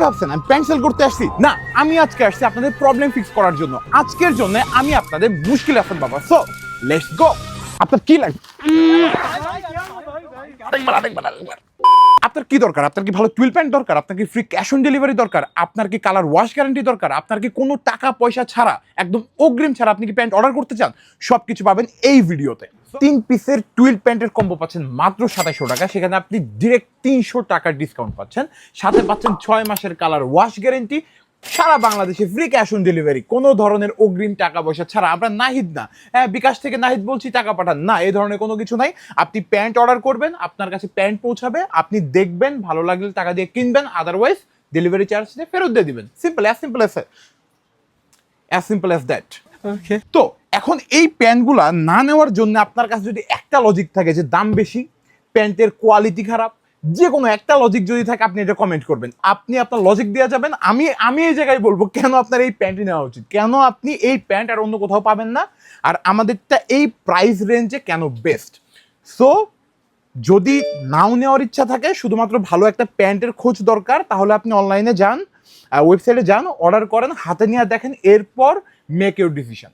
ভাবছেন আমি pant sell করতে আসছি? না, আমি আজকে আসছি আপনাদের প্রবলেম ফিক্স করার জন্য। আজকের জন্য আমি আপনাদের মুশকিল আছেন বাবা। So let's go. আপনার কি লাগে? আপনার কি দরকার? আপনার কি ভালো টুইল প্যান্ট দরকার? আপনার কি ফ্রি ক্যাশ অন ডেলিভারি দরকার? আপনার কি কালার ওয়াশ গ্যারান্টি দরকার? আপনার কি কোনো টাকা পয়সা ছাড়া, একদম অগ্রিম ছাড়া আপনি কি প্যান্ট অর্ডার করতে চান? সবকিছু পাবেন এই ভিডিওতে। 3 পিসের টুইল প্যান্টের কম্বো পাচ্ছেন মাত্র 2700 টাকা। সেখানে আপনি ডিরেক্ট 300 টাকার ডিসকাউন্ট পাচ্ছেন, সাথে পাচ্ছেন 6 মাসের কালার ওয়াশ গ্যারান্টি, সারা বাংলাদেশে ফ্রি ক্যাশ অন ডেলিভারি, কোনো ধরনের অগ্রিম টাকা পয়সা ছাড়া। আমরা নাহিদ না, হ্যাঁ বিকাশ থেকে নাহিদ বলছি টাকা পাঠান না, এই ধরনের কোনো কিছু নাই। আপনি প্যান্ট অর্ডার করবেন, আপনার কাছে প্যান্ট পৌঁছাবে, আপনি দেখবেন, ভালো লাগলে টাকা দিয়ে কিনবেন, আদারওয়াইজ ডেলিভারি চার্জ দিয়ে ফেরত দিয়ে দিবেন। Simple, as simple as that. Okay. তো এখন এই প্যান্টগুলা না নেওয়ার জন্য আপনার কাছে যদি একটা লজিক থাকে যে দাম বেশি, প্যান্টের কোয়ালিটি খারাপ, যে কোনো একটা লজিক যদি থাকে আপনি এটা কমেন্ট করবেন, আপনি আপনার লজিক দিয়ে যাবেন। আমি এই জায়গায় বলবো কেন আপনার এই প্যান্টই নেওয়া উচিত, কেন আপনি এই প্যান্ট আর অন্য কোথাও পাবেন না, আর আমাদেরটা এই প্রাইস রেঞ্জে কেন বেস্ট। সো যদি নাও নেওয়ার ইচ্ছা থাকে, শুধুমাত্র ভালো একটা প্যান্টের খোঁজ দরকার, তাহলে আপনি অনলাইনে যান, ওয়েবসাইটে যান, অর্ডার করেন, হাতে নিয়ে দেখেন, এরপর মেক ইউর ডিসিশন।